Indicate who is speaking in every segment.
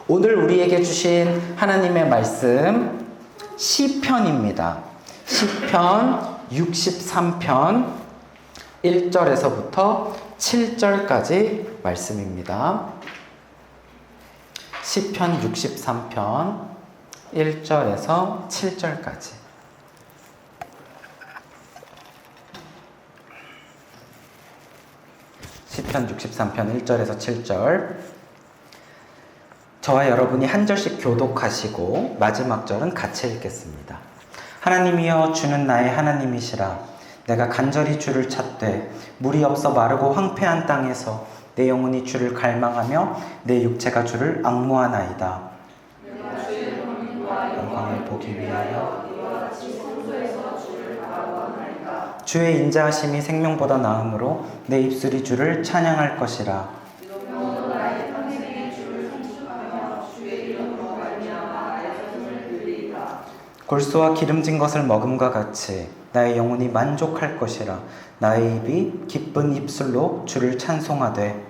Speaker 1: 오늘 우리에게 주신 하나님의 말씀 시편입니다. 시편 63편 1절에서부터 7절까지 말씀입니다. 시편 63편 1절에서 7절까지. 시편 63편 1절에서 7절. 저와 여러분이 한 절씩 교독하시고 마지막 절은 같이 읽겠습니다. 하나님이여, 주는 나의 하나님이시라. 내가 간절히 주를 찾되 물이 없어 마르고 황폐한 땅에서 내 영혼이 주를 갈망하며 내 육체가 주를 앙모하나이다. 영광을 보기 위하여 주의 인자하심이 생명보다 나음으로 내 입술이 주를 찬양할 것이라. 골수와 기름진 것을 먹음과 같이 나의 영혼이 만족할 것이라. 나의 입이 기쁜 입술로 주를 찬송하되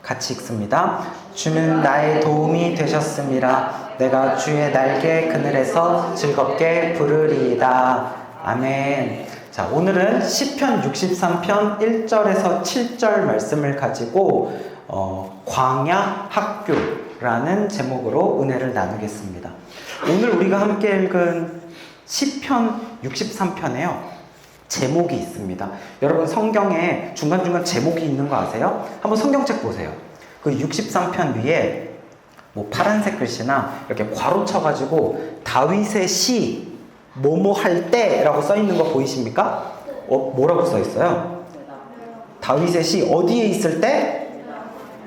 Speaker 1: 같이 읽습니다. 주는 나의 도움이 되셨음이라. 내가 주의 날개 그늘에서 즐겁게 부르리이다. 아멘. 자, 오늘은 시편 63편 1절에서 7절 말씀을 가지고 광야 학교라는 제목으로 은혜를 나누겠습니다. 오늘 우리가 함께 읽은 시편 63편에요. 제목이 있습니다. 여러분 성경에 중간중간 제목이 있는 거 아세요? 한번 성경책 보세요. 그 63편 위에 뭐 파란색 글씨나 이렇게 괄호 쳐가지고 다윗의 시 뭐뭐 할 때라고 써 있는 거 보이십니까? 뭐라고 써 있어요? 다윗의 시 어디에 있을 때?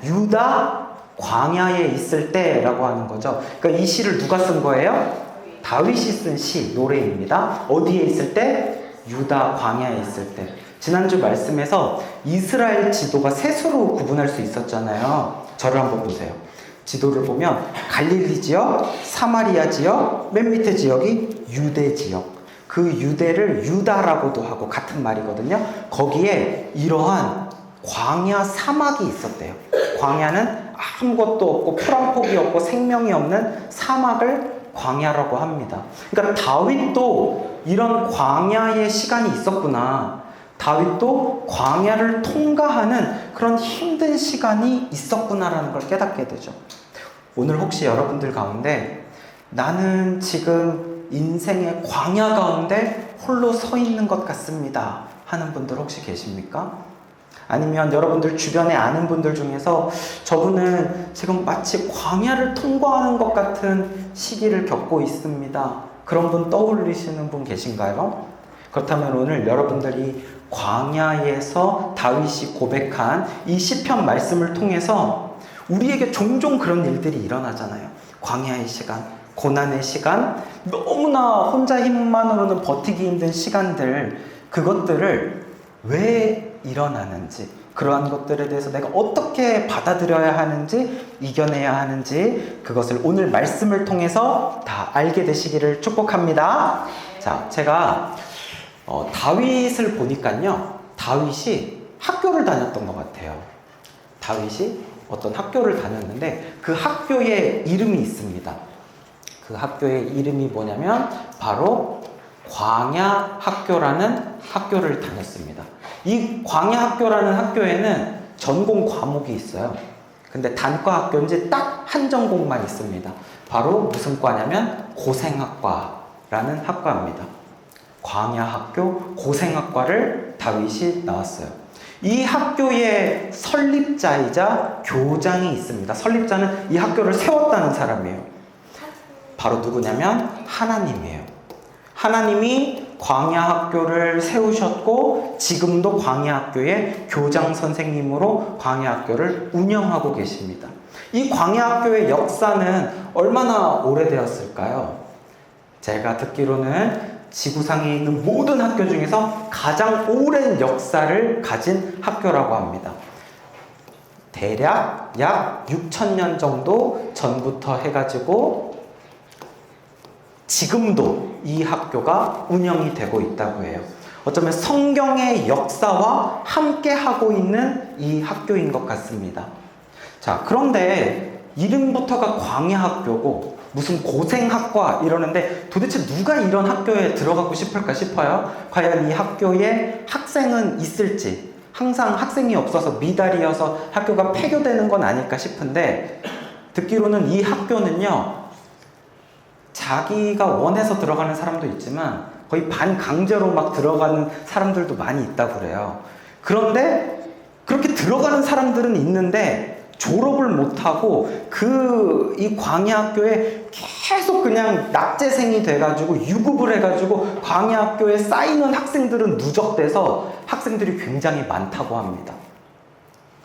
Speaker 1: 유다 광야에 있을 때라고 하는 거죠. 그러니까 이 시를 누가 쓴 거예요? 다윗이 쓴 시, 노래입니다. 어디에 있을 때? 유다 광야에 있을 때. 지난주 말씀에서 이스라엘 지도가 셋으로 구분할 수 있었잖아요. 저를 한번 보세요. 지도를 보면 갈릴리 지역, 사마리아 지역, 맨 밑에 지역이 유대 지역. 그 유대를 유다라고도 하고 같은 말이거든요. 거기에 이러한 광야 사막이 있었대요. 광야는 아무것도 없고 풀 한 폭이 없고 생명이 없는 사막을 광야라고 합니다. 그러니까 다윗도 이런 광야의 시간이 있었구나. 다윗도 광야를 통과하는 그런 힘든 시간이 있었구나라는 걸 깨닫게 되죠. 오늘 혹시 여러분들 가운데 나는 지금 인생의 광야 가운데 홀로 서 있는 것 같습니다 하는 분들 혹시 계십니까? 아니면 여러분들 주변에 아는 분들 중에서 저분은 지금 마치 광야를 통과하는 것 같은 시기를 겪고 있습니다. 그런 분 떠올리시는 분 계신가요? 그렇다면 오늘 여러분들이 광야에서 다윗이 고백한 이 시편 말씀을 통해서 우리에게 종종 그런 일들이 일어나잖아요. 광야의 시간, 고난의 시간, 너무나 혼자 힘만으로는 버티기 힘든 시간들, 그것들을 왜 일어나는지, 그러한 것들에 대해서 내가 어떻게 받아들여야 하는지, 이겨내야 하는지, 그것을 오늘 말씀을 통해서 다 알게 되시기를 축복합니다. 자, 제가 다윗을 보니까요, 다윗이 학교를 다녔던 것 같아요. 다윗이 어떤 학교를 다녔는데 그 학교에 이름이 있습니다. 그 학교의 이름이 뭐냐면 바로 광야 학교라는 학교를 다녔습니다. 이 광야 학교라는 학교에는 전공 과목이 있어요. 근데 단과 학교인지 딱 한 전공만 있습니다. 바로 무슨 과냐면 고생학과라는 학과입니다. 광야 학교 고생학과를 다윗이 나왔어요. 이 학교의 설립자이자 교장이 있습니다. 설립자는 이 학교를 세웠다는 사람이에요. 바로 누구냐면 하나님이에요. 하나님이 광야 학교를 세우셨고 지금도 광야 학교의 교장 선생님으로 광야 학교를 운영하고 계십니다. 이 광야 학교의 역사는 얼마나 오래되었을까요? 제가 듣기로는 지구상에 있는 모든 학교 중에서 가장 오랜 역사를 가진 학교라고 합니다. 대략 약 6,000년 정도 전부터 해가지고 지금도 이 학교가 운영이 되고 있다고 해요. 어쩌면 성경의 역사와 함께 하고 있는 이 학교인 것 같습니다. 자, 그런데 이름부터가 광야학교고 무슨 고생학과 이러는데 도대체 누가 이런 학교에 들어가고 싶을까 싶어요. 과연 이 학교에 학생은 있을지, 항상 학생이 없어서 미달이어서 학교가 폐교되는 건 아닐까 싶은데, 듣기로는 이 학교는요, 자기가 원해서 들어가는 사람도 있지만 거의 반강제로 막 들어가는 사람들도 많이 있다고 그래요. 그런데 그렇게 들어가는 사람들은 있는데 졸업을 못하고 이 광야학교에 계속 그냥 낙제생이 돼가지고 유급을 해가지고 광야학교에 쌓이는 학생들은 누적돼서 학생들이 굉장히 많다고 합니다.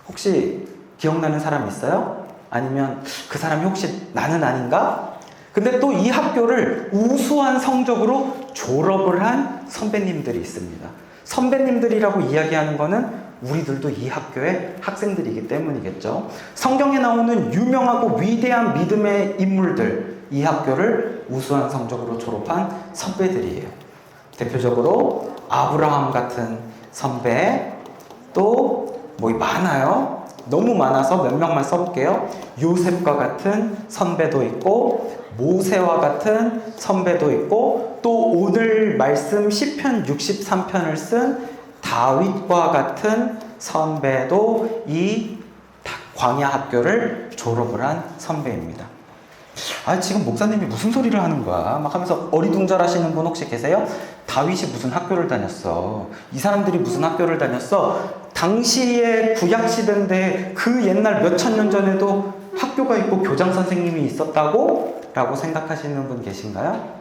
Speaker 1: 혹시 기억나는 사람 있어요? 아니면 그 사람이 혹시 나는 아닌가? 근데 또 이 학교를 우수한 성적으로 졸업을 한 선배님들이 있습니다. 선배님들이라고 이야기하는 거는 우리들도 이 학교의 학생들이기 때문이겠죠. 성경에 나오는 유명하고 위대한 믿음의 인물들, 이 학교를 우수한 성적으로 졸업한 선배들이에요. 대표적으로 아브라함 같은 선배, 또 뭐 많아요. 너무 많아서 몇 명만 써볼게요. 요셉과 같은 선배도 있고, 모세와 같은 선배도 있고, 또 오늘 말씀 시편 63편을 쓴 다윗과 같은 선배도 이 광야학교를 졸업을 한 선배입니다. 지금 목사님이 무슨 소리를 하는 거야? 막 하면서 어리둥절하시는 분 혹시 계세요? 다윗이 무슨 학교를 다녔어? 이 사람들이 무슨 학교를 다녔어? 당시에 구약시대인데 그 옛날 몇천 년 전에도 학교가 있고 교장 선생님이 있었다고? 라고 생각하시는 분 계신가요?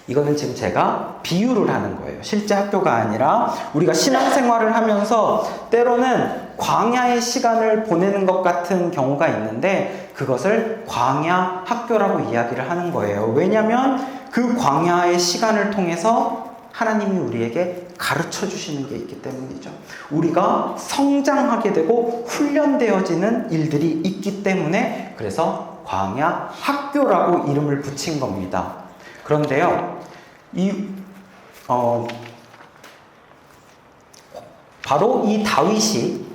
Speaker 1: 이거는 지금 제가 비유를 하는 거예요. 실제 학교가 아니라 우리가 신앙생활을 하면서 때로는 광야의 시간을 보내는 것 같은 경우가 있는데 그것을 광야 학교라고 이야기를 하는 거예요. 왜냐하면 그 광야의 시간을 통해서 하나님이 우리에게 가르쳐 주시는 게 있기 때문이죠. 우리가 성장하게 되고 훈련되어지는 일들이 있기 때문에 그래서 광야 학교라고 이름을 붙인 겁니다. 그런데요, 바로 이 다윗이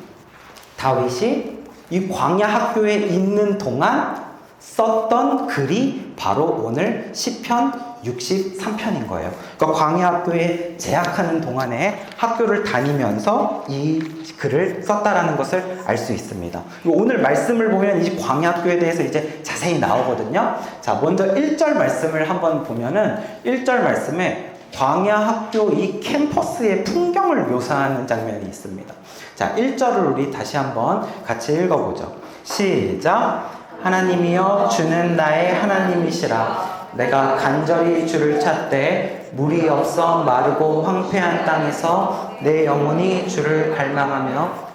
Speaker 1: 이 광야 학교에 있는 동안 썼던 글이 바로 오늘 시편 63편인 거예요. 그러니까 광야 학교에 재학하는 동안에 학교를 다니면서 이 글을 썼다라는 것을 알 수 있습니다. 오늘 말씀을 보면 이 광야 학교에 대해서 이제 자세히 나오거든요. 자, 먼저 1절 말씀을 한번 보면은 1절 말씀에 광야 학교 이 캠퍼스의 풍경을 묘사하는 장면이 있습니다. 자, 1절을 우리 다시 한번 같이 읽어보죠. 시작. 하나님이여 주는 나의 하나님이시라. 내가 간절히 주를 찾되 물이 없어 마르고 황폐한 땅에서 내 영혼이 주를 갈망하며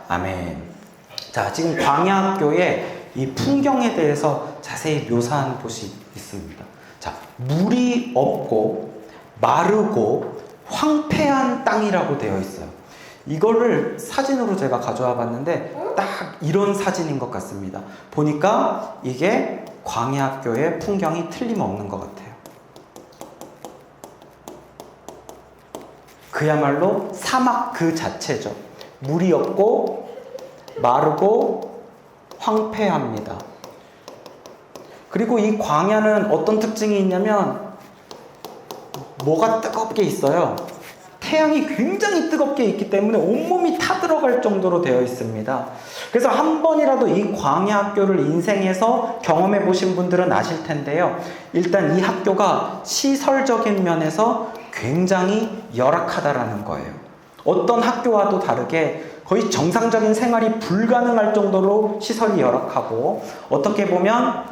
Speaker 1: 아멘. 자, 지금 광야학교의 이 풍경에 대해서 자세히 묘사한 곳이 있습니다. 자, 물이 없고 마르고 황폐한 땅이라고 되어 있어요. 이거를 사진으로 제가 가져와 봤는데 딱 이런 사진인 것 같습니다. 보니까 이게 광야학교의 풍경이 틀림없는 것 같아요. 그야말로 사막 그 자체죠. 물이 없고 마르고 황폐합니다. 그리고 이 광야는 어떤 특징이 있냐면 뭐가 뜨겁게 있어요. 태양이 굉장히 뜨겁게 있기 때문에 온몸이 타들어갈 정도로 되어 있습니다. 그래서 한 번이라도 이 광야 학교를 인생에서 경험해 보신 분들은 아실 텐데요. 일단 이 학교가 시설적인 면에서 굉장히 열악하다라는 거예요. 어떤 학교와도 다르게 거의 정상적인 생활이 불가능할 정도로 시설이 열악하고 어떻게 보면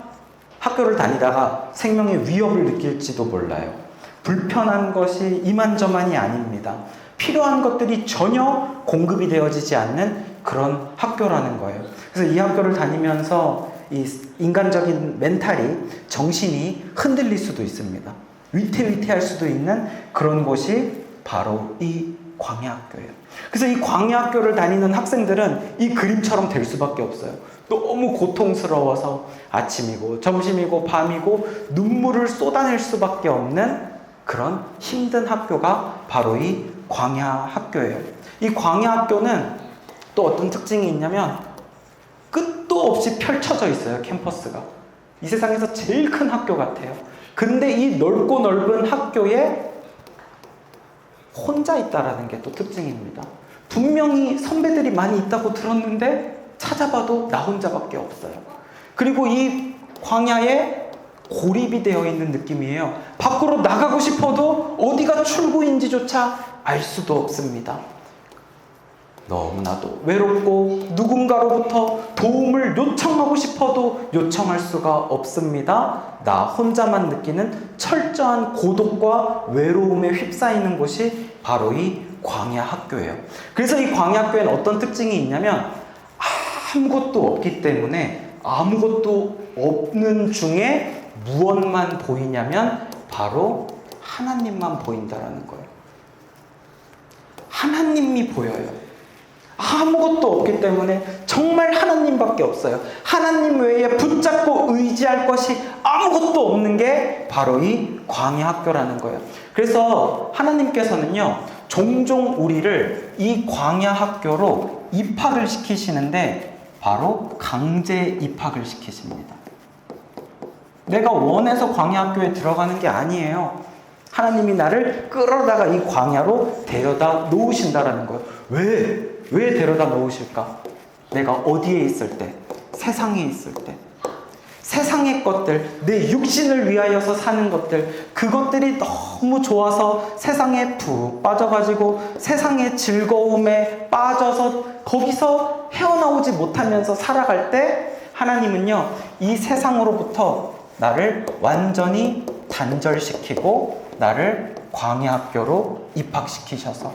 Speaker 1: 학교를 다니다가 생명의 위협을 느낄지도 몰라요. 불편한 것이 이만저만이 아닙니다. 필요한 것들이 전혀 공급이 되어지지 않는 그런 학교라는 거예요. 그래서 이 학교를 다니면서 이 인간적인 멘탈이, 정신이 흔들릴 수도 있습니다. 위태위태할 수도 있는 그런 곳이 바로 이 광야학교예요. 그래서 이 광야학교를 다니는 학생들은 이 그림처럼 될 수밖에 없어요. 너무 고통스러워서 아침이고 점심이고 밤이고 눈물을 쏟아낼 수밖에 없는 그런 힘든 학교가 바로 이 광야 학교예요. 이 광야 학교는 또 어떤 특징이 있냐면 끝도 없이 펼쳐져 있어요. 캠퍼스가 이 세상에서 제일 큰 학교 같아요. 근데 이 넓고 넓은 학교에 혼자 있다라는 게 또 특징입니다. 분명히 선배들이 많이 있다고 들었는데 찾아봐도 나 혼자밖에 없어요. 그리고 이 광야에 고립이 되어 있는 느낌이에요. 밖으로 나가고 싶어도 어디가 출구인지조차 알 수도 없습니다. 너무나도 외롭고 누군가로부터 도움을 요청하고 싶어도 요청할 수가 없습니다. 나 혼자만 느끼는 철저한 고독과 외로움에 휩싸이는 곳이 바로 이 광야 학교예요. 그래서 이 광야 학교에는 어떤 특징이 있냐면 아무것도 없기 때문에 아무것도 없는 중에 무엇만 보이냐면 바로 하나님만 보인다라는 거예요. 하나님이 보여요. 아무것도 없기 때문에 정말 하나님밖에 없어요. 하나님 외에 붙잡고 의지할 것이 아무것도 없는 게 바로 이 광야 학교라는 거예요. 그래서 하나님께서는요, 종종 우리를 이 광야 학교로 입학을 시키시는데 바로 강제 입학을 시키십니다. 내가 원해서 광야 학교에 들어가는 게 아니에요. 하나님이 나를 끌어다가 이 광야로 데려다 놓으신다라는 거예요. 왜 데려다 놓으실까? 내가 어디에 있을 때? 세상에 있을 때. 세상의 것들, 내 육신을 위하여서 사는 것들, 그것들이 너무 좋아서 세상에 푹 빠져가지고 세상의 즐거움에 빠져서 거기서 헤어나오지 못하면서 살아갈 때 하나님은요, 이 세상으로부터 나를 완전히 단절시키고 나를 광야 학교로 입학시키셔서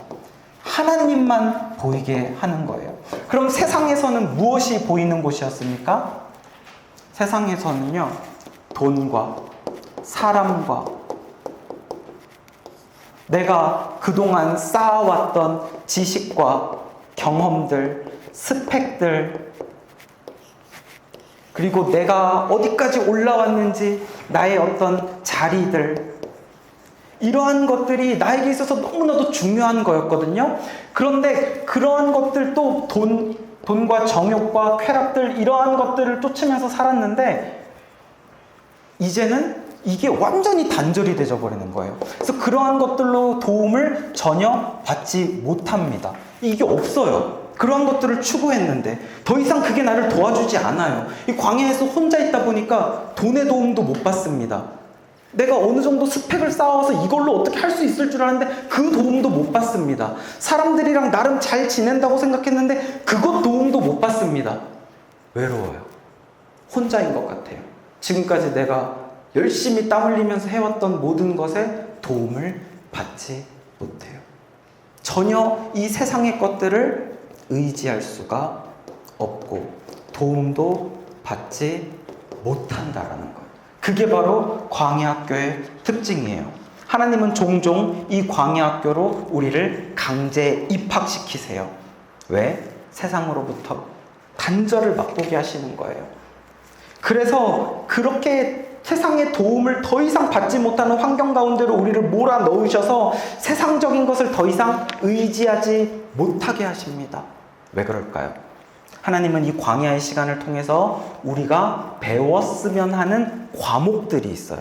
Speaker 1: 하나님만 보이게 하는 거예요. 그럼 세상에서는 무엇이 보이는 곳이었습니까? 세상에서는요, 돈과 사람과 내가 그동안 쌓아왔던 지식과 경험들, 스펙들, 그리고 내가 어디까지 올라왔는지 나의 어떤 자리들, 이러한 것들이 나에게 있어서 너무나도 중요한 거였거든요. 그런데 그러한 것들도 돈과 정욕과 쾌락들, 이러한 것들을 쫓으면서 살았는데 이제는 이게 완전히 단절이 되어 버리는 거예요. 그래서 그러한 것들로 도움을 전혀 받지 못합니다. 이게 없어요. 그러한 것들을 추구했는데 더 이상 그게 나를 도와주지 않아요. 이 광야에서 혼자 있다 보니까 돈의 도움도 못 받습니다. 내가 어느 정도 스펙을 쌓아서 이걸로 어떻게 할 수 있을 줄 알았는데 그 도움도 못 받습니다. 사람들이랑 나름 잘 지낸다고 생각했는데 그것 도움도 못 받습니다. 외로워요. 혼자인 것 같아요. 지금까지 내가 열심히 땀 흘리면서 해왔던 모든 것에 도움을 받지 못해요. 전혀 이 세상의 것들을 의지할 수가 없고 도움도 받지 못한다라는 거예요. 그게 바로 광야 학교의 특징이에요. 하나님은 종종 이 광야 학교로 우리를 강제 입학시키세요. 왜? 세상으로부터 단절을 맛보게 하시는 거예요. 그래서 그렇게 세상의 도움을 더 이상 받지 못하는 환경 가운데로 우리를 몰아넣으셔서 세상적인 것을 더 이상 의지하지 못하게 하십니다. 왜 그럴까요? 하나님은 이 광야의 시간을 통해서 우리가 배웠으면 하는 과목들이 있어요.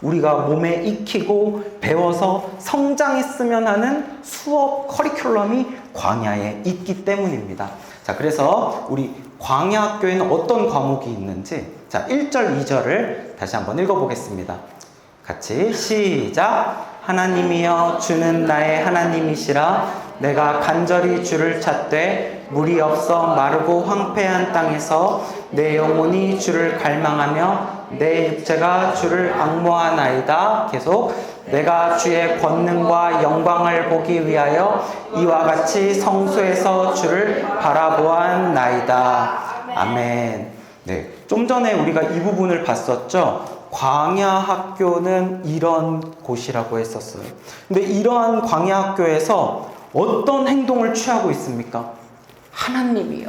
Speaker 1: 우리가 몸에 익히고 배워서 성장했으면 하는 수업 커리큘럼이 광야에 있기 때문입니다. 자, 그래서 우리 광야 학교에는 어떤 과목이 있는지, 자, 1절, 2절을 다시 한번 읽어보겠습니다. 같이 시작. 하나님이여 주는 나의 하나님이시라. 내가 간절히 주를 찾되 물이 없어 마르고 황폐한 땅에서 내 영혼이 주를 갈망하며 내 육체가 주를 앙모하나이다. 계속. 내가 주의 권능과 영광을 보기 위하여 이와 같이 성소에서 주를 바라보았나이다. 아멘. 네, 좀 전에 우리가 이 부분을 봤었죠. 광야 학교는 이런 곳이라고 했었어요. 근데 이러한 광야 학교에서 어떤 행동을 취하고 있습니까? 하나님이요.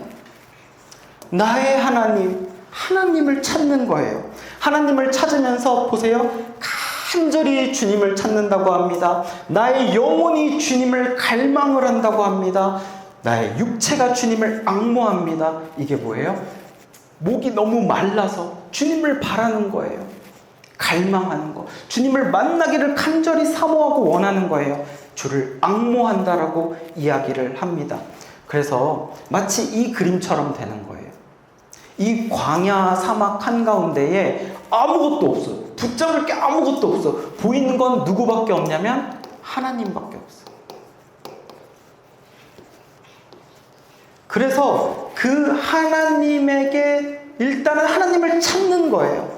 Speaker 1: 나의 하나님, 하나님을 찾는 거예요. 하나님을 찾으면서 보세요. 간절히 주님을 찾는다고 합니다. 나의 영혼이 주님을 갈망을 한다고 합니다. 나의 육체가 주님을 앙모합니다. 이게 뭐예요? 목이 너무 말라서 주님을 바라는 거예요. 갈망하는 거. 주님을 만나기를 간절히 사모하고 원하는 거예요. 주를 앙모한다라고 이야기를 합니다. 그래서 마치 이 그림처럼 되는 거예요. 이 광야 사막 한가운데에 아무것도 없어요. 붙잡을 게 아무것도 없어. 보이는 건 누구밖에 없냐면 하나님밖에 없어. 그래서 그 하나님에게 일단은 하나님을 찾는 거예요.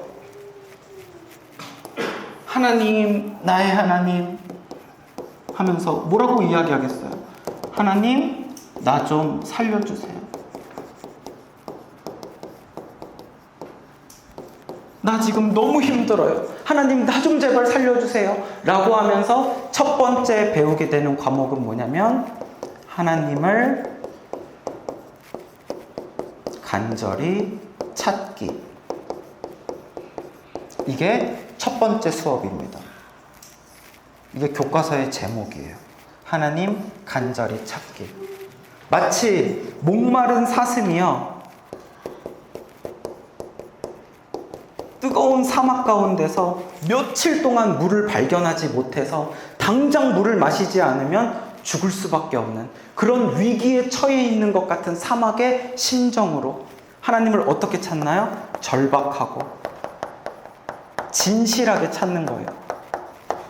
Speaker 1: 하나님, 나의 하나님 하면서 뭐라고 이야기하겠어요? 하나님, 나 좀 살려주세요. 나 지금 너무 힘들어요. 하나님, 나 좀 제발 살려주세요. 라고 하면서 첫 번째 배우게 되는 과목은 뭐냐면 하나님을 간절히 찾기. 이게 첫 번째 수업입니다. 이게 교과서의 제목이에요. 하나님 간절히 찾기. 마치 목마른 사슴이요, 뜨거운 사막 가운데서 며칠 동안 물을 발견하지 못해서 당장 물을 마시지 않으면 죽을 수밖에 없는 그런 위기에 처해 있는 것 같은 사막의 심정으로 하나님을 어떻게 찾나요? 절박하고 진실하게 찾는 거예요.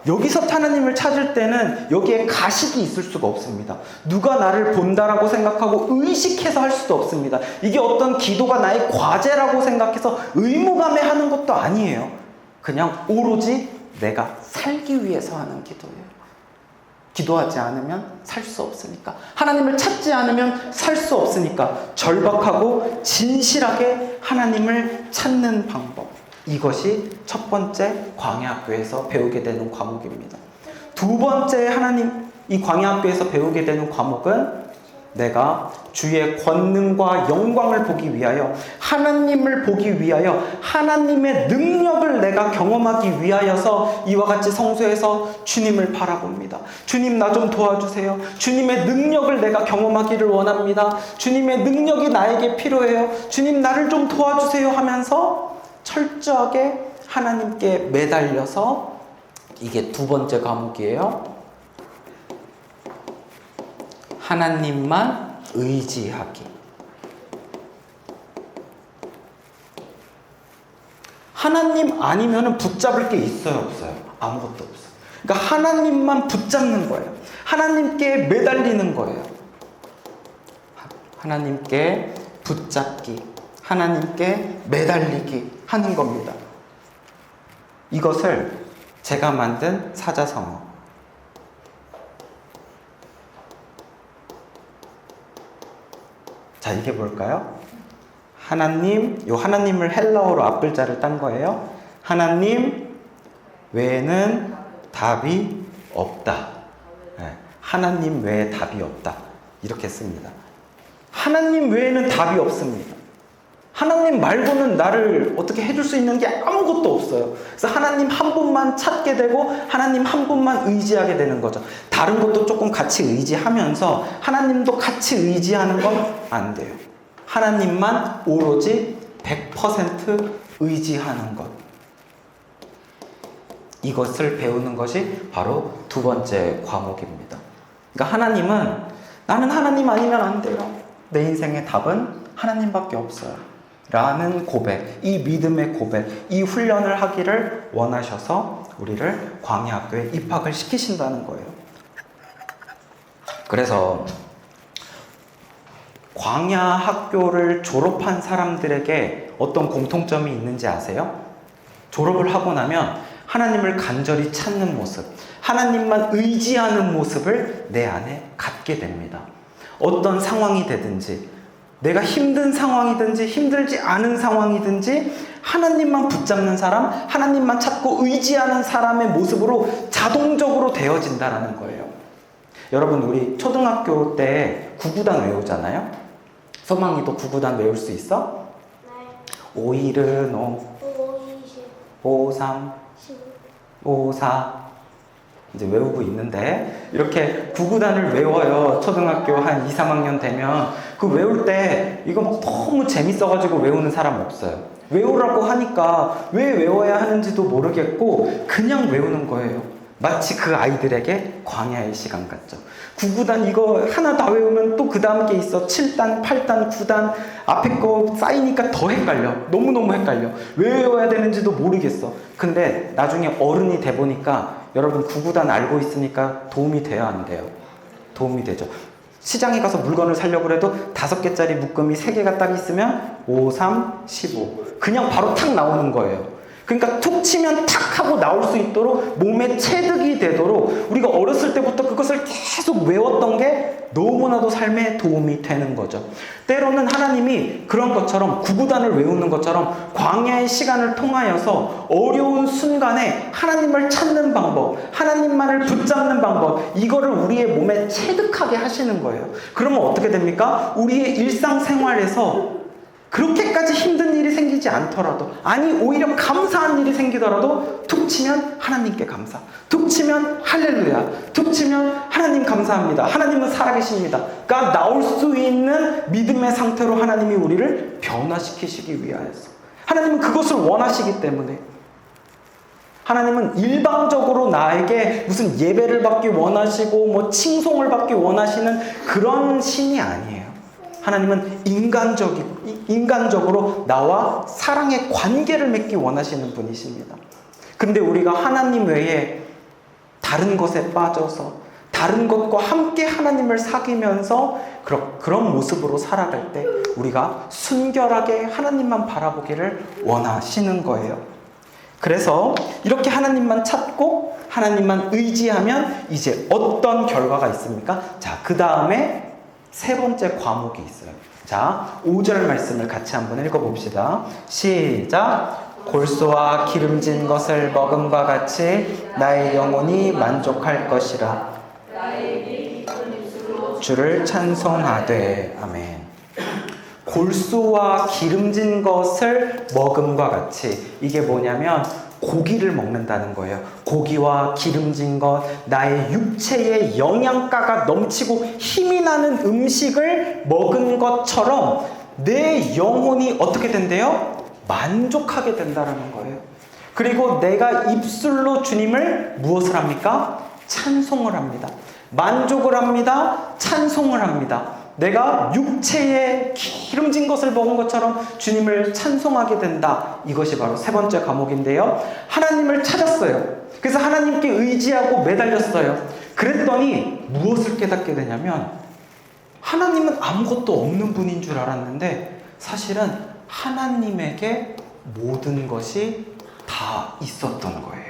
Speaker 1: 여기서 하나님을 찾을 때는 여기에 가식이 있을 수가 없습니다. 누가 나를 본다라고 생각하고 의식해서 할 수도 없습니다. 이게 어떤 기도가 나의 과제라고 생각해서 의무감에 하는 것도 아니에요. 그냥 오로지 내가 살기 위해서 하는 기도예요. 기도하지 않으면 살 수 없으니까, 하나님을 찾지 않으면 살 수 없으니까 절박하고 진실하게 하나님을 찾는 방법, 이것이 첫 번째 광야학교에서 배우게 되는 과목입니다. 두 번째 이 광야학교에서 배우게 되는 과목은 내가 주의 권능과 영광을 보기 위하여, 하나님을 보기 위하여, 하나님의 능력을 내가 경험하기 위하여서 이와 같이 성소에서 주님을 바라봅니다. 주님, 나 좀 도와주세요. 주님의 능력을 내가 경험하기를 원합니다. 주님의 능력이 나에게 필요해요. 주님, 나를 좀 도와주세요 하면서 철저하게 하나님께 매달려서, 이게 두 번째 과목이에요. 하나님만 의지하기. 하나님 아니면 붙잡을 게 있어요, 없어요? 아무것도 없어요. 그러니까 하나님만 붙잡는 거예요. 하나님께 매달리는 거예요. 하나님께 붙잡기, 하나님께 매달리기 하는 겁니다. 이것을 제가 만든 사자성어, 자, 이게 뭘까요? 하나님, 요 하나님을 헬라어로 앞글자를 딴 거예요. 하나님 외에는 답이 없다. 네, 하나님 외에 답이 없다. 이렇게 씁니다. 하나님 외에는 답이 없습니다. 하나님 말고는 나를 어떻게 해줄 수 있는 게 아무것도 없어요. 그래서 하나님 한 분만 찾게 되고 하나님 한 분만 의지하게 되는 거죠. 다른 것도 조금 같이 의지하면서 하나님도 같이 의지하는 건 안 돼요. 하나님만 오로지 100% 의지하는 것, 이것을 배우는 것이 바로 두 번째 과목입니다. 그러니까 하나님은, 나는 하나님 아니면 안 돼요. 내 인생의 답은 하나님밖에 없어요. 라는 고백, 이 믿음의 고백, 이 훈련을 하기를 원하셔서 우리를 광야학교에 입학을 시키신다는 거예요. 그래서 광야학교를 졸업한 사람들에게 어떤 공통점이 있는지 아세요? 졸업을 하고 나면 하나님을 간절히 찾는 모습, 하나님만 의지하는 모습을 내 안에 갖게 됩니다. 어떤 상황이 되든지, 내가 힘든 상황이든지 힘들지 않은 상황이든지 하나님만 붙잡는 사람, 하나님만 찾고 의지하는 사람의 모습으로 자동적으로 되어진다는 거예요. 여러분, 우리 초등학교 때 구구단 외우잖아요. 소망이도 구구단 외울 수 있어?
Speaker 2: 네.
Speaker 1: 5, 1은 5,
Speaker 2: 5, 20,
Speaker 1: 5, 3,
Speaker 2: 15,
Speaker 1: 54 이제 외우고 있는데 이렇게 구구단을 외워요. 초등학교 한 2, 3학년 되면 그 외울 때 이거 막 너무 재밌어가지고 외우는 사람 없어요. 외우라고 하니까 왜 외워야 하는지도 모르겠고 그냥 외우는 거예요. 마치 그 아이들에게 광야의 시간 같죠. 구구단 이거 하나 다 외우면 또 그 다음 게 있어. 7단, 8단, 9단 앞에 거 쌓이니까 더 헷갈려. 너무너무 헷갈려. 왜 외워야 되는지도 모르겠어. 근데 나중에 어른이 돼 보니까 여러분 구구단 알고 있으니까 도움이 돼야 안 돼요? 도움이 되죠. 시장에 가서 물건을 사려고 해도 5개짜리 묶음이 3개가 딱 있으면 5, 3, 15 그냥 바로 탁 나오는 거예요. 그러니까 툭 치면 탁 하고 나올 수 있도록 몸에 체득이 되도록 우리가 어렸을 때부터 그것을 계속 외웠던 게 너무나도 삶에 도움이 되는 거죠. 때로는 하나님이 그런 것처럼 구구단을 외우는 것처럼 광야의 시간을 통하여서 어려운 순간에 하나님을 찾는 방법, 하나님만을 붙잡는 방법, 이거를 우리의 몸에 체득하게 하시는 거예요. 그러면 어떻게 됩니까? 우리의 일상생활에서 그렇게까지 힘든 일이 생기지 않더라도, 아니 오히려 감사한 일이 생기더라도 툭 치면 하나님께 감사, 툭 치면 할렐루야, 툭 치면 하나님 감사합니다, 하나님은 살아계십니다가 나올 수 있는 믿음의 상태로 하나님이 우리를 변화시키시기 위하여서, 하나님은 그것을 원하시기 때문에, 하나님은 일방적으로 나에게 무슨 예배를 받기 원하시고 뭐 칭송을 받기 원하시는 그런 신이 아니에요. 하나님은 인간적으로 나와 사랑의 관계를 맺기 원하시는 분이십니다. 근데 우리가 하나님 외에 다른 것에 빠져서 다른 것과 함께 하나님을 사귀면서 그런 모습으로 살아갈 때 우리가 순결하게 하나님만 바라보기를 원하시는 거예요. 그래서 이렇게 하나님만 찾고 하나님만 의지하면 이제 어떤 결과가 있습니까? 자, 그 다음에 세 번째 과목이 있어요. 자, 5절 말씀을 같이 한번 읽어봅시다. 시작. 골수와 기름진 것을 먹음과 같이 나의 영혼이 만족할 것이라. 주를 찬송하되. 아멘. 골수와 기름진 것을 먹음과 같이, 이게 뭐냐면 고기를 먹는다는 거예요. 고기와 기름진 것, 나의 육체에 영양가가 넘치고 힘이 나는 음식을 먹은 것처럼 내 영혼이 어떻게 된대요? 만족하게 된다는 거예요. 그리고 내가 입술로 주님을 무엇을 합니까? 찬송을 합니다. 만족을 합니다. 찬송을 합니다. 내가 육체에 기름진 것을 먹은 것처럼 주님을 찬송하게 된다. 이것이 바로 세 번째 과목인데요. 하나님을 찾았어요. 그래서 하나님께 의지하고 매달렸어요. 그랬더니 무엇을 깨닫게 되냐면 하나님은 아무것도 없는 분인 줄 알았는데 사실은 하나님에게 모든 것이 다 있었던 거예요.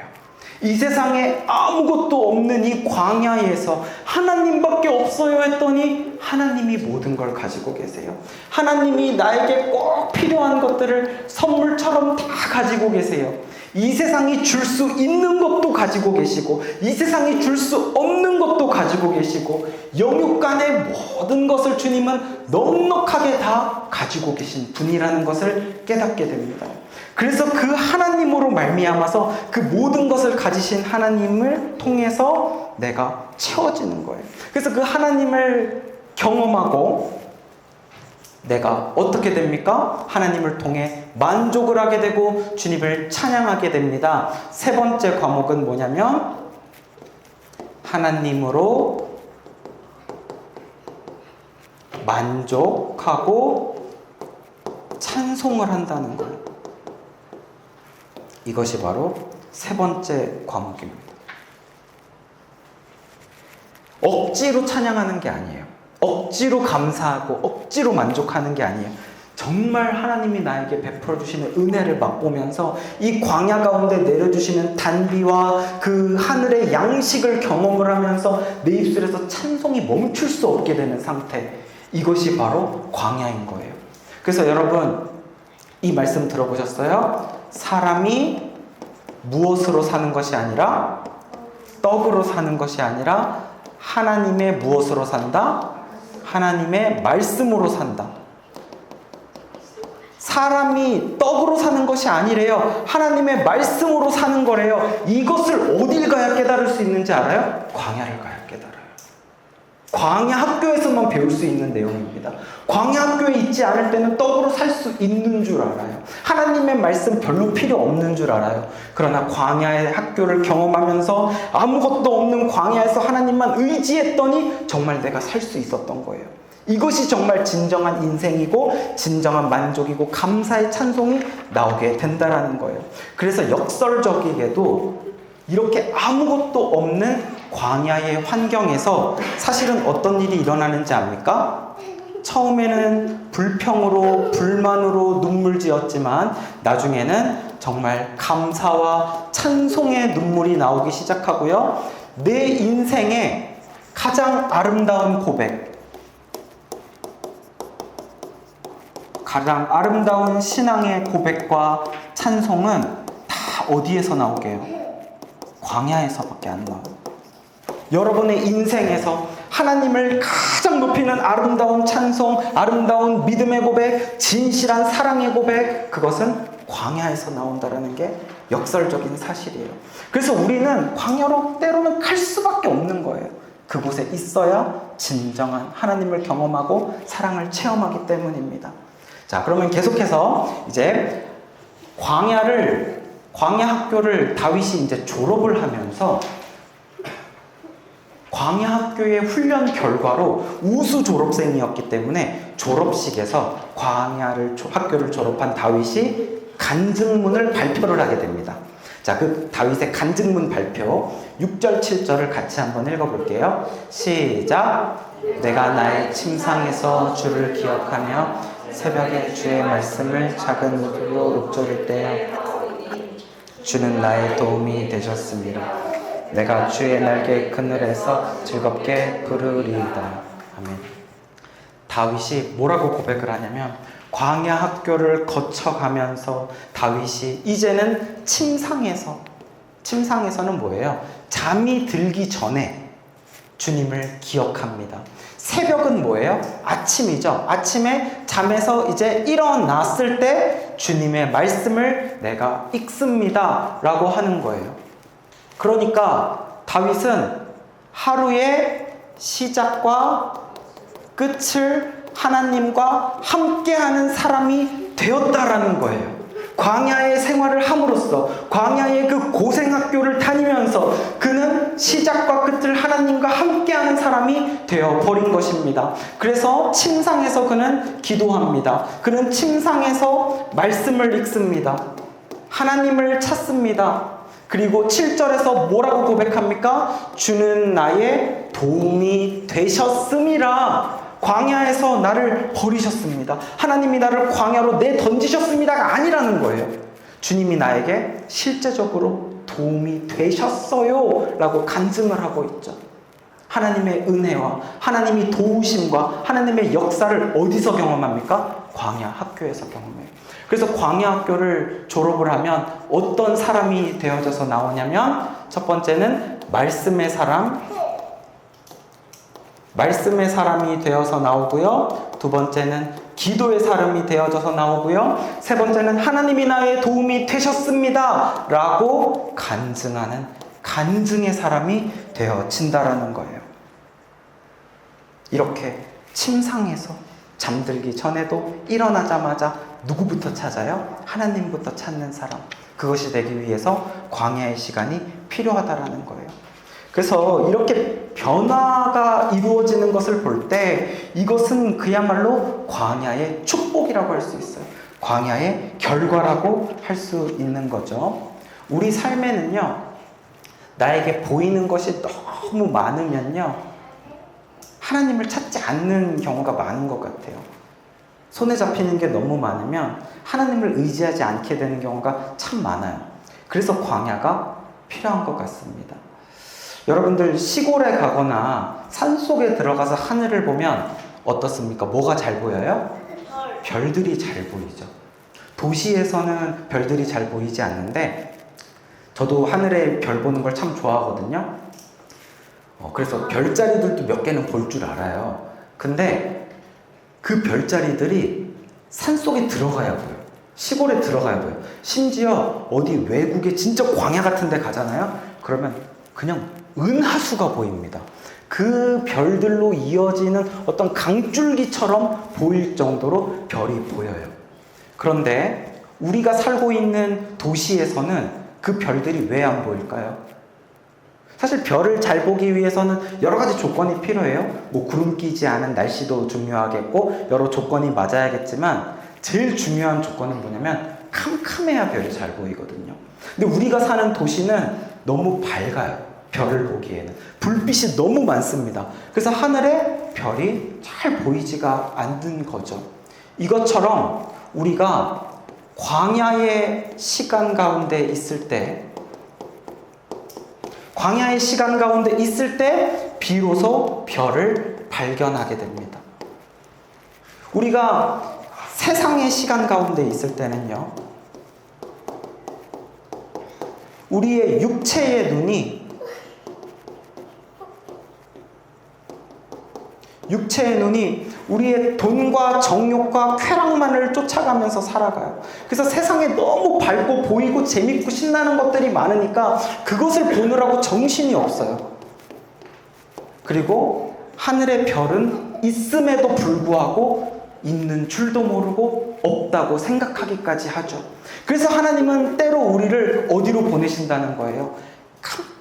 Speaker 1: 이 세상에 아무것도 없는 이 광야에서 하나님밖에 없어요 했더니 하나님이 모든 걸 가지고 계세요. 하나님이 나에게 꼭 필요한 것들을 선물처럼 다 가지고 계세요. 이 세상이 줄 수 있는 것도 가지고 계시고 이 세상이 줄 수 없는 것도 가지고 계시고 영육간의 모든 것을 주님은 넉넉하게 다 가지고 계신 분이라는 것을 깨닫게 됩니다. 그래서 그 하나님으로 말미암아서 그 모든 것을 가지신 하나님을 통해서 내가 채워지는 거예요. 그래서 그 하나님을 경험하고 내가 어떻게 됩니까? 하나님을 통해 만족을 하게 되고 주님을 찬양하게 됩니다. 세 번째 과목은 뭐냐면 하나님으로 만족하고 찬송을 한다는 거예요. 이것이 바로 세 번째 과목입니다. 억지로 찬양하는 게 아니에요. 억지로 감사하고 억지로 만족하는 게 아니에요. 정말 하나님이 나에게 베풀어 주시는 은혜를 맛보면서 이 광야 가운데 내려주시는 단비와 그 하늘의 양식을 경험을 하면서 내 입술에서 찬송이 멈출 수 없게 되는 상태, 이것이 바로 광야인 거예요. 그래서 여러분 이 말씀 들어보셨어요? 사람이 무엇으로 사는 것이 아니라 떡으로 사는 것이 아니라 하나님의 무엇으로 산다? 하나님의 말씀으로 산다. 사람이 떡으로 사는 것이 아니래요. 하나님의 말씀으로 사는 거래요. 이것을 어딜 가야 깨달을 수 있는지 알아요? 광야를 가야 깨달아요. 광야 학교에서만 배울 수 있는 내용입니다. 광야 학교에 있지 않을 때는 떡으로 살 수 있는 줄 알아요. 하나님의 말씀 별로 필요 없는 줄 알아요. 그러나 광야의 학교를 경험하면서 아무것도 없는 광야에서 하나님만 의지했더니 정말 내가 살 수 있었던 거예요. 이것이 정말 진정한 인생이고 진정한 만족이고 감사의 찬송이 나오게 된다라는 거예요. 그래서 역설적이게도 이렇게 아무것도 없는 광야의 환경에서 사실은 어떤 일이 일어나는지 압니까? 처음에는 불평으로 불만으로 눈물지었지만 나중에는 정말 감사와 찬송의 눈물이 나오기 시작하고요. 내 인생의 가장 아름다운 고백, 가장 아름다운 신앙의 고백과 찬송은 다 어디에서 나오게요? 광야에서밖에 안 나와요. 여러분의 인생에서 하나님을 가장 높이는 아름다운 찬송, 아름다운 믿음의 고백, 진실한 사랑의 고백, 그것은 광야에서 나온다는 게 역설적인 사실이에요. 그래서 우리는 광야로 때로는 갈 수밖에 없는 거예요. 그곳에 있어야 진정한 하나님을 경험하고 사랑을 체험하기 때문입니다. 자, 그러면 계속해서 이제 광야 학교를 다윗이 이제 졸업을 하면서 광야 학교의 훈련 결과로 우수 졸업생이었기 때문에 졸업식에서 학교를 졸업한 다윗이 간증문을 발표를 하게 됩니다. 자, 그 다윗의 간증문 발표 6절 7절을 같이 한번 읽어볼게요. 시작. 내가 나의 침상에서 주를 기억하며 새벽에 주의 말씀을 작은 목소리로 읊조릴 때에 주는 나의 도움이 되셨습니다. 내가 주의 날개 그늘에서 즐겁게 부르리이다. 아멘. 다윗이 뭐라고 고백을 하냐면 광야 학교를 거쳐가면서 다윗이 이제는 침상에서는 뭐예요? 잠이 들기 전에 주님을 기억합니다. 새벽은 뭐예요? 아침이죠. 아침에 잠에서 이제 일어났을 때 주님의 말씀을 내가 읽습니다 라고 하는 거예요. 그러니까 다윗은 하루의 시작과 끝을 하나님과 함께하는 사람이 되었다라는 거예요. 광야의 생활을 함으로써 광야의 그 고생학교를 다니면서 그는 시작과 끝을 하나님과 함께하는 사람이 되어버린 것입니다. 그래서 침상에서 그는 기도합니다. 그는 침상에서 말씀을 읽습니다. 하나님을 찾습니다. 그리고 7절에서 뭐라고 고백합니까? 주는 나의 도움이 되셨음이라. 광야에서 나를 버리셨습니다. 하나님이 나를 광야로 내던지셨습니다가 아니라는 거예요. 주님이 나에게 실제적으로 도움이 되셨어요 라고 간증을 하고 있죠. 하나님의 은혜와 하나님이 도우심과 하나님의 역사를 어디서 경험합니까? 광야 학교에서 경험해요. 그래서 광야 학교를 졸업을 하면 어떤 사람이 되어져서 나오냐면 첫 번째는 말씀의 사람이 되어서 나오고요. 두 번째는 기도의 사람이 되어져서 나오고요. 세 번째는 하나님이 나의 도움이 되셨습니다 라고 간증하는 간증의 사람이 되어진다라는 거예요. 이렇게 침상에서 잠들기 전에도 일어나자마자 누구부터 찾아요? 하나님부터 찾는 사람. 그것이 되기 위해서 광야의 시간이 필요하다라는 거예요. 그래서 이렇게 변화가 이루어지는 것을 볼 때 이것은 그야말로 광야의 축복이라고 할 수 있어요. 광야의 결과라고 할 수 있는 거죠. 우리 삶에는요, 나에게 보이는 것이 너무 많으면요, 하나님을 찾지 않는 경우가 많은 것 같아요. 손에 잡히는 게 너무 많으면 하나님을 의지하지 않게 되는 경우가 참 많아요. 그래서 광야가 필요한 것 같습니다. 여러분들 시골에 가거나 산속에 들어가서 하늘을 보면 어떻습니까? 뭐가 잘 보여요? 별들이 잘 보이죠. 도시에서는 별들이 잘 보이지 않는데 저도 하늘에 별 보는 걸 참 좋아하거든요. 그래서 별자리들도 몇 개는 볼 줄 알아요. 근데 그 별자리들이 산속에 들어가야 보여요. 시골에 들어가야 보여요. 심지어 어디 외국에 진짜 광야 같은 데 가잖아요. 그러면 그냥 은하수가 보입니다. 그 별들로 이어지는 어떤 강줄기처럼 보일 정도로 별이 보여요. 그런데 우리가 살고 있는 도시에서는 그 별들이 왜 안 보일까요? 사실 별을 잘 보기 위해서는 여러 가지 조건이 필요해요. 뭐 구름 끼지 않은 날씨도 중요하겠고 여러 조건이 맞아야겠지만 제일 중요한 조건은 뭐냐면 캄캄해야 별이 잘 보이거든요. 근데 우리가 사는 도시는 너무 밝아요. 별을 보기에는 불빛이 너무 많습니다. 그래서 하늘에 별이 잘 보이지가 않는 거죠. 이것처럼 우리가 광야의 시간 가운데 있을 때 비로소 별을 발견하게 됩니다. 우리가 세상의 시간 가운데 있을 때는요, 우리의 육체의 눈이 우리의 돈과 정욕과 쾌락만을 쫓아가면서 살아가요. 그래서 세상에 너무 밝고 보이고 재밌고 신나는 것들이 많으니까 그것을 보느라고 정신이 없어요. 그리고 하늘의 별은 있음에도 불구하고 있는 줄도 모르고 없다고 생각하기까지 하죠. 그래서 하나님은 때로 우리를 어디로 보내신다는 거예요?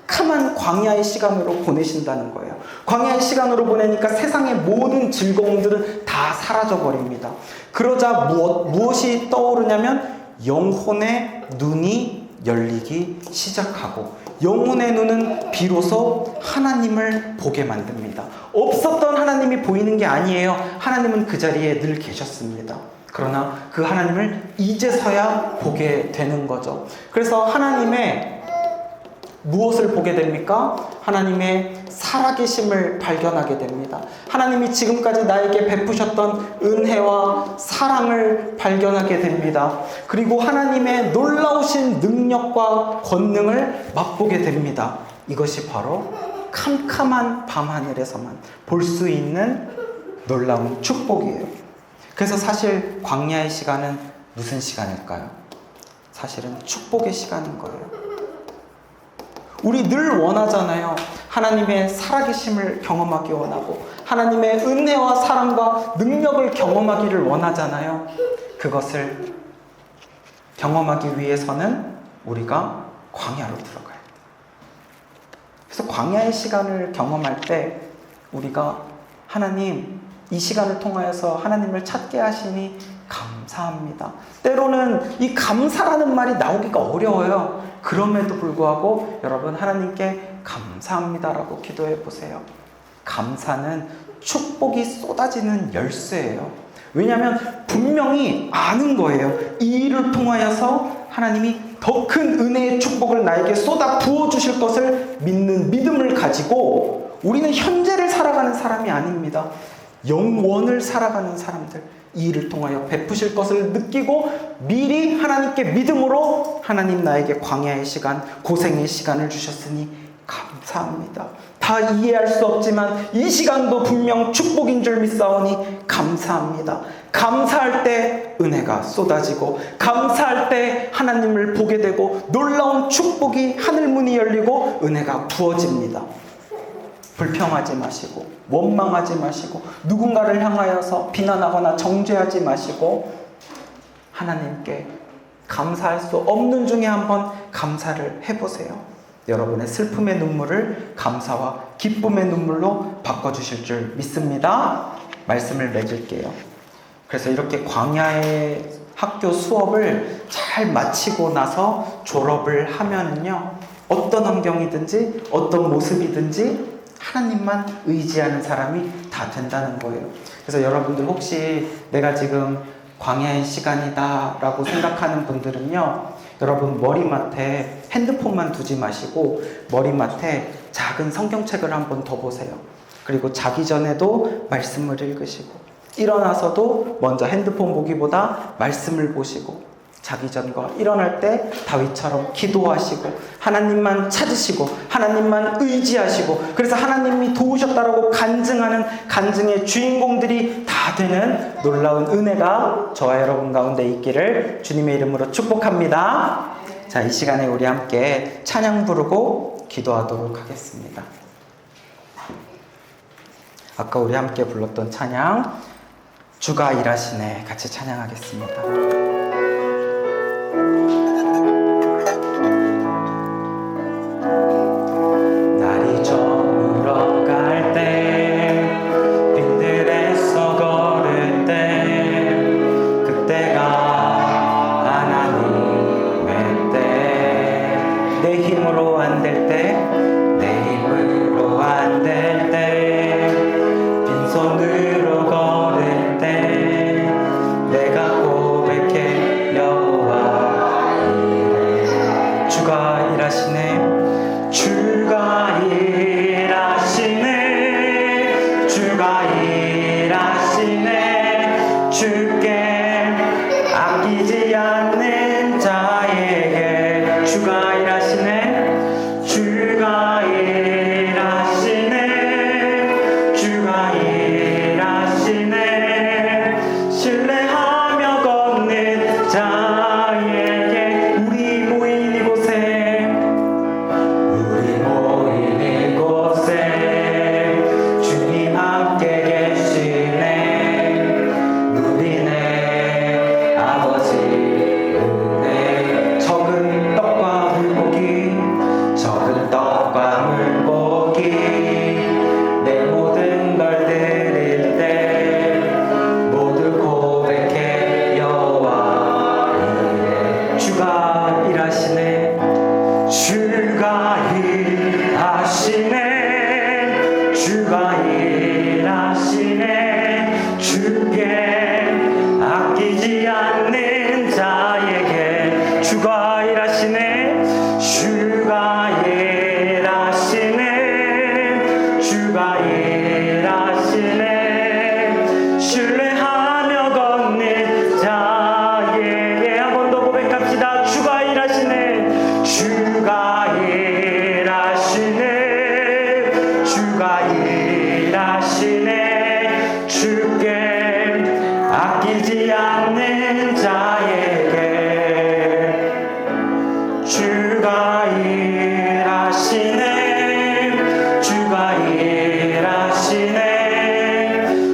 Speaker 1: 캄캄한 광야의 시간으로 보내신다는 거예요. 광야의 시간으로 보내니까 세상의 모든 즐거움들은 다 사라져버립니다. 그러자 무엇이 떠오르냐면 영혼의 눈이 열리기 시작하고 영혼의 눈은 비로소 하나님을 보게 만듭니다. 없었던 하나님이 보이는 게 아니에요. 하나님은 그 자리에 늘 계셨습니다. 그러나 그 하나님을 이제서야 보게 되는 거죠. 그래서 하나님의 무엇을 보게 됩니까? 하나님의 살아계심을 발견하게 됩니다. 하나님이 지금까지 나에게 베푸셨던 은혜와 사랑을 발견하게 됩니다. 그리고 하나님의 놀라우신 능력과 권능을 맛보게 됩니다. 이것이 바로 캄캄한 밤하늘에서만 볼 수 있는 놀라운 축복이에요. 그래서 사실 광야의 시간은 무슨 시간일까요? 사실은 축복의 시간인 거예요. 우리 늘 원하잖아요. 하나님의 살아계심을 경험하기 원하고 하나님의 은혜와 사랑과 능력을 경험하기를 원하잖아요. 그것을 경험하기 위해서는 우리가 광야로 들어가야 돼요. 그래서 광야의 시간을 경험할 때 우리가 하나님, 이 시간을 통하여서 하나님을 찾게 하시니 감사합니다. 때로는 이 감사라는 말이 나오기가 어려워요. 그럼에도 불구하고 여러분 하나님께 감사합니다라고 기도해 보세요. 감사는 축복이 쏟아지는 열쇠예요. 왜냐하면 분명히 아는 거예요. 이 일을 통하여서 하나님이 더 큰 은혜의 축복을 나에게 쏟아 부어주실 것을 믿는 믿음을 가지고 우리는 현재를 살아가는 사람이 아닙니다. 영원을 살아가는 사람들, 이 일을 통하여 베푸실 것을 느끼고 미리 하나님께 믿음으로 하나님 나에게 광야의 시간, 고생의 시간을 주셨으니 감사합니다. 다 이해할 수 없지만 이 시간도 분명 축복인 줄 믿사오니 감사합니다. 감사할 때 은혜가 쏟아지고 감사할 때 하나님을 보게 되고 놀라운 축복이 하늘문이 열리고 은혜가 부어집니다. 불평하지 마시고 원망하지 마시고 누군가를 향하여서 비난하거나 정죄하지 마시고 하나님께 감사할 수 없는 중에 한번 감사를 해보세요. 여러분의 슬픔의 눈물을 감사와 기쁨의 눈물로 바꿔주실 줄 믿습니다. 말씀을 맺을게요. 그래서 이렇게 광야의 학교 수업을 잘 마치고 나서 졸업을 하면은요, 어떤 환경이든지 어떤 모습이든지 하나님만 의지하는 사람이 다 된다는 거예요. 그래서 여러분들 혹시 내가 지금 광야의 시간이다 라고 생각하는 분들은요, 여러분 머리맡에 핸드폰만 두지 마시고 머리맡에 작은 성경책을 한번 더 보세요. 그리고 자기 전에도 말씀을 읽으시고 일어나서도 먼저 핸드폰 보기보다 말씀을 보시고 자기 전과 일어날 때 다윗처럼 기도하시고 하나님만 찾으시고 하나님만 의지하시고 그래서 하나님이 도우셨다라고 간증하는 간증의 주인공들이 다 되는 놀라운 은혜가 저와 여러분 가운데 있기를 주님의 이름으로 축복합니다. 자, 이 시간에 우리 함께 찬양 부르고 기도하도록 하겠습니다. 아까 우리 함께 불렀던 찬양 주가 일하시네 같이 찬양하겠습니다. 날이 저물어 갈 때 빈들에서 걸을 때 그때가 하나님의 때 내 힘으로 안 될 때 내 힘으로 안 될 때 빈손으로 걸을 때 내가 고백해 여호와 이래 주가 일하시네 주가 일하시네 주가 일하시네 주께 아끼지 않는 자에게 주가 일하시네 주가 일하시네 주가 일하시네 신뢰하며 걷는 자에게 우리 모인 이곳에 주님 함께 계시네 누리네 아버지 은혜 적은 떡과 물고기 내 모든 걸 드릴 때 모두 고백해 여호와 이래 주가 일하시네 주가 일하시네 주가 일하시네 주께 아끼지 않는 자에게 주가 일하시네 주가 일하시네 주가 일하시네 신뢰하며 걷는 자에게 한 번 더 고백합시다. 주가 일하시네 주가 일하시네 주가 일하시네 주께 아끼지 않는 자에게 주가 일하시네 주가 일하시네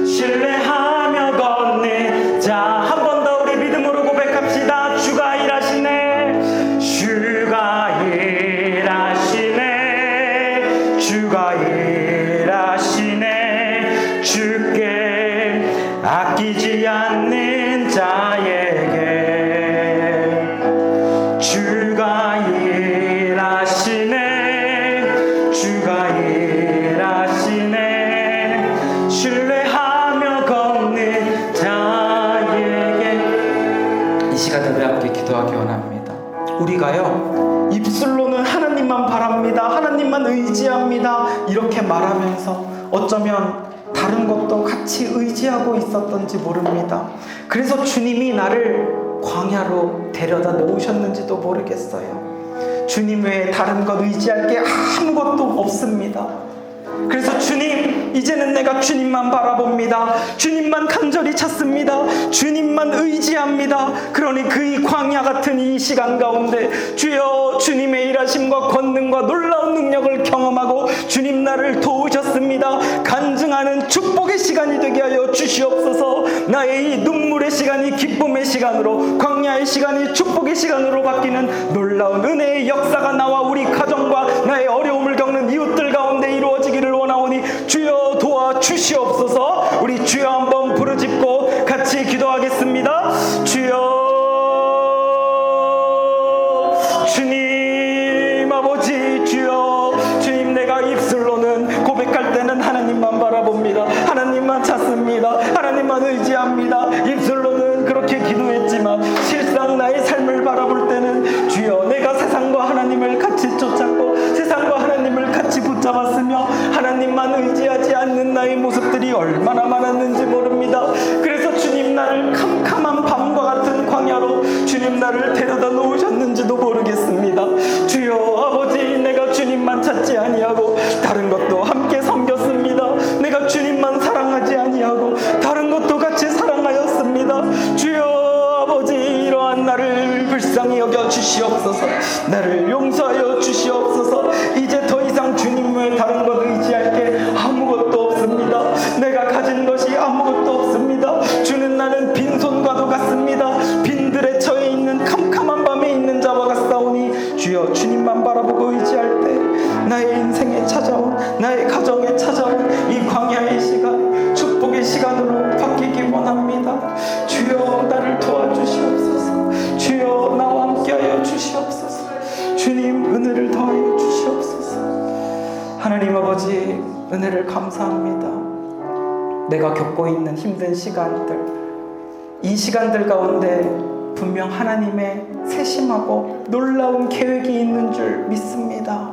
Speaker 1: 신뢰하며 걷는 자 한 번 더 우리 믿음으로 고백합시다. 주가 일하시네 주가 일하시네 주가 일하시네 주께 아끼지 않는 자에게 주가 일하시네 주가 일하시네 신뢰하며 걷는 자에게 이 시간에 우리 함께 기도하기 원합니다. 우리가요 입술로는 하나님만 바랍니다 하나님만 의지합니다 이렇게 말하면서 어쩌면 다른 것도 같이 의지하고 있었던지 모릅니다. 그래서 주님이 나를 광야로 데려다 놓으셨는지도 모르겠어요. 주님 외에 다른 것 의지할 게 아무것도 없습니다. 그래서 주님 이제는 내가 주님만 바라봅니다. 주님만 간절히 찾습니다. 주님만 의지합니다. 그러니 그 이 광야 같은 이 시간 가운데 주여 주님의 일하심과 권능과 놀라운 능력을 경험하고 주님 나를 도우셨습니다. 간증하는 축복의 시간이 되게 하여 주시옵소서. 나의 이 눈물의 시간이 기쁨의 시간으로 광야의 시간이 축복의 시간으로 바뀌는 놀라운 은혜의 역사가 나와 우리 가정과 나의 어려움을 겪는 이웃들 가운데 이루어지기를 원하오니 주여 도와주시옵소서. 우리 주여 한번 부르짖고 같이 기도하겠습니다. 주여 주님 아버지 주여 주님 내가 입술로는 고백할 때는 하나님만 바라봅니다. 하나님만 찾습니다. 하나님만 의지합니다. 입술로는 그렇게 기도했지만 실상 나의 삶을 바라볼 때는 주여 내가 세상과 하나님을 같이 쫓았고 세상과 하나님을 같이 붙잡았으며 하나님만 의지하지 않는 나의 모습들이 얼마나 많았는지 모릅니다. 그래서 주님 나를 캄캄한 밤과 같은 광야로 주님 나를 데려다 놓으셨는지도 모르겠습니다. 주여 아버지, 내가 주님만 찾지 아니하고 다른 것도 함께 섬겼습니다. 내가 주님만 사랑하지 아니하고 다른 것도 같이 사랑하였습니다. 주여 아버지, 이러한 나를 불쌍히 여겨 주시옵소서. 나를 용서하여 주시옵소서. 이제 더 이상 주님 외에 다른 것 의지할 게 아무것도 없습니다. 내가 가진 것이 아무것도 없습니다. 주는 나는 빈손과도 같습니다. 빈들에 처해 있는 캄캄한 밤에 있는 자와 같사오니 주여 주님만 바라보고 의지할 때 나의 인생에 찾아온, 나의 가정에 찾아온 이 광야의 시간, 축복의 시간으로 바뀌기 원합니다. 주여 나를 도와주시옵소서. 주여 나와 함께하여 주시옵소서. 주님 은혜를 더하여 주시옵소서. 하나님 아버지, 은혜를 감사합니다. 내가 겪고 있는 힘든 시간들, 이 시간들 가운데 분명 하나님의 세심하고 놀라운 계획이 있는 줄 믿습니다.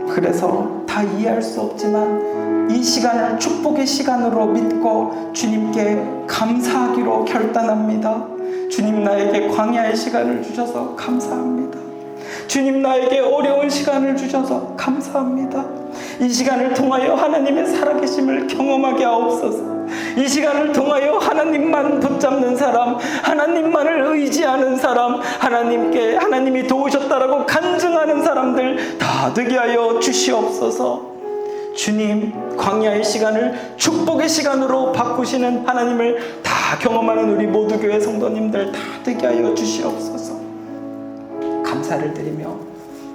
Speaker 1: 그래서 다 이해할 수 없지만 이 시간을 축복의 시간으로 믿고 주님께 감사하기로 결단합니다. 주님, 나에게 광야의 시간을 주셔서 감사합니다. 주님, 나에게 어려운 시간을 주셔서 감사합니다. 이 시간을 통하여 하나님의 살아계심을 경험하게 하옵소서. 이 시간을 통하여 하나님만 붙잡는 사람, 하나님만을 의지하는 사람, 하나님이 도우셨다라고 간증하는 사람들 다 되게 하여 주시옵소서. 주님, 광야의 시간을 축복의 시간으로 바꾸시는 하나님을 다 경험하는 우리 모두 교회 성도님들 다 되게 하여 주시옵소서. 감사를 드리며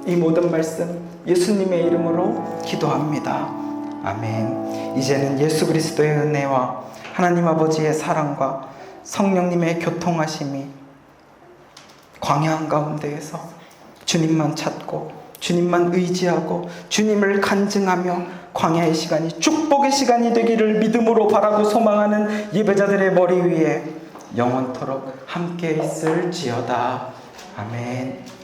Speaker 1: 이 모든 말씀 예수님의 이름으로 기도합니다. 아멘. 이제는 예수 그리스도의 은혜와 하나님 아버지의 사랑과 성령님의 교통하심이 광야 한가운데에서 주님만 찾고 주님만 의지하고 주님을 간증하며 광야의 시간이 축복의 시간이 되기를 믿음으로 바라고 소망하는 예배자들의 머리 위에 영원토록 함께 있을지어다. 아멘.